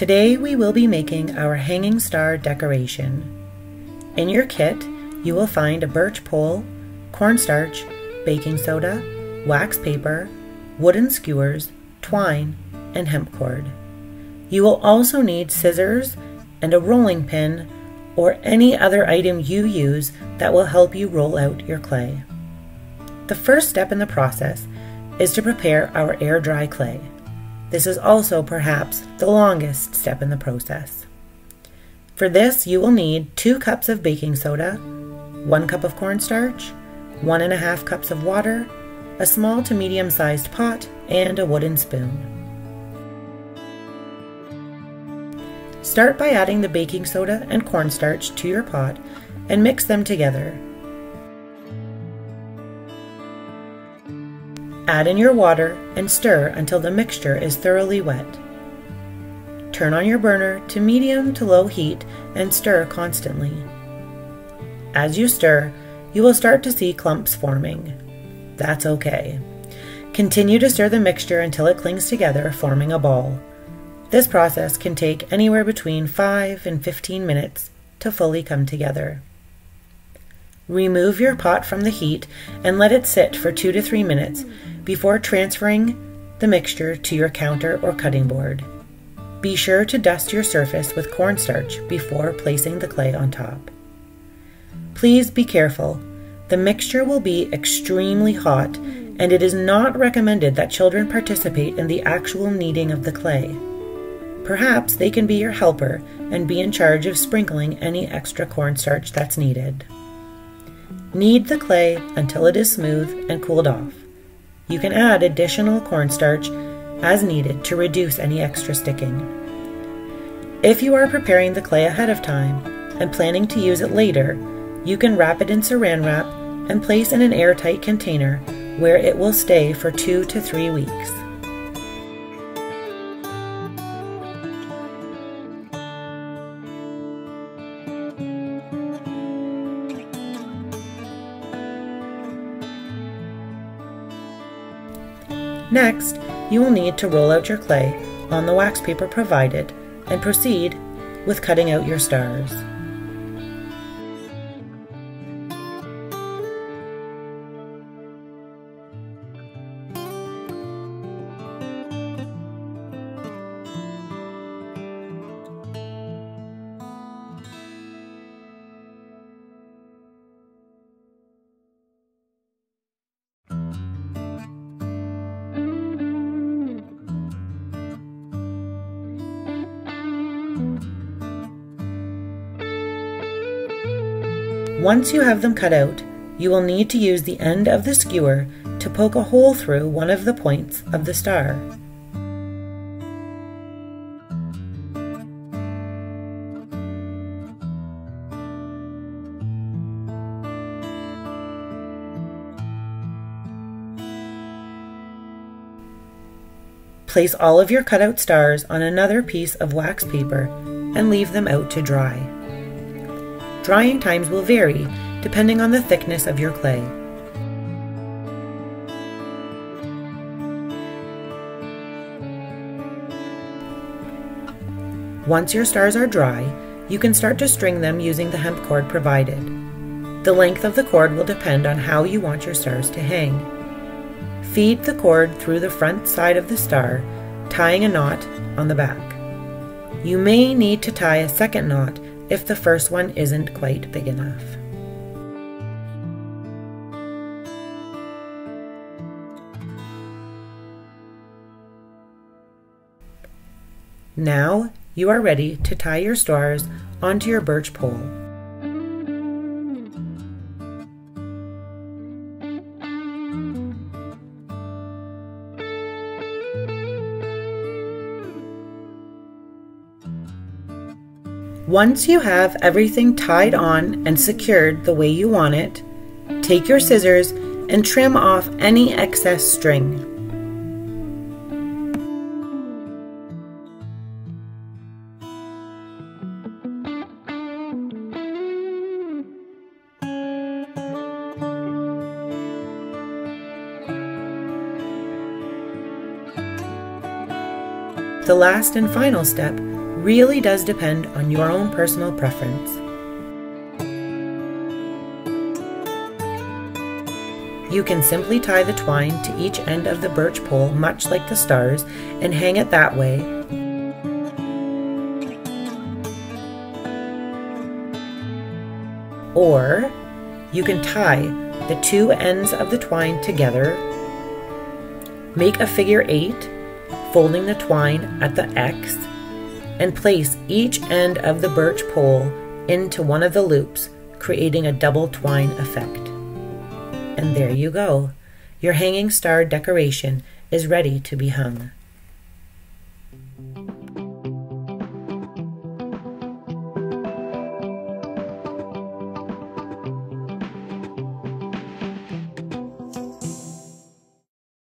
Today we will be making our hanging star decoration. In your kit, you will find a birch pole, cornstarch, baking soda, wax paper, wooden skewers, twine, and hemp cord. You will also need scissors and a rolling pin or any other item you use that will help you roll out your clay. The first step in the process is to prepare our air dry clay. This is also perhaps the longest step in the process. For this, you will need 2 cups of baking soda, 1 cup of cornstarch, 1.5 cups of water, a small to medium-sized pot, and a wooden spoon. Start by adding the baking soda and cornstarch to your pot and mix them together. Add in your water and stir until the mixture is thoroughly wet. Turn on your burner to medium to low heat and stir constantly. As you stir, you will start to see clumps forming. That's okay. Continue to stir the mixture until it clings together, forming a ball. This process can take anywhere between 5 and 15 minutes to fully come together. Remove your pot from the heat and let it sit for 2 to 3 minutes before transferring the mixture to your counter or cutting board. Be sure to dust your surface with cornstarch before placing the clay on top. Please be careful. The mixture will be extremely hot, and it is not recommended that children participate in the actual kneading of the clay. Perhaps they can be your helper and be in charge of sprinkling any extra cornstarch that's needed. Knead the clay until it is smooth and cooled off. You can add additional cornstarch as needed to reduce any extra sticking. If you are preparing the clay ahead of time and planning to use it later, you can wrap it in saran wrap and place in an airtight container where it will stay for 2 to 3 weeks. Next, you will need to roll out your clay on the wax paper provided and proceed with cutting out your stars. Once you have them cut out, you will need to use the end of the skewer to poke a hole through one of the points of the star. Place all of your cutout stars on another piece of wax paper and leave them out to dry. Drying times will vary depending on the thickness of your clay. Once your stars are dry, you can start to string them using the hemp cord provided. The length of the cord will depend on how you want your stars to hang. Feed the cord through the front side of the star, tying a knot on the back. You may need to tie a second knot if the first one isn't quite big enough. Now you are ready to tie your stars onto your birch pole. Once you have everything tied on and secured the way you want it, take your scissors and trim off any excess string. The last and final step really does depend on your own personal preference. You can simply tie the twine to each end of the birch pole, much like the stars, and hang it that way. Or you can tie the two ends of the twine together, make a figure 8, folding the twine at the X, and place each end of the birch pole into one of the loops, creating a double twine effect. And there you go. Your hanging star decoration is ready to be hung.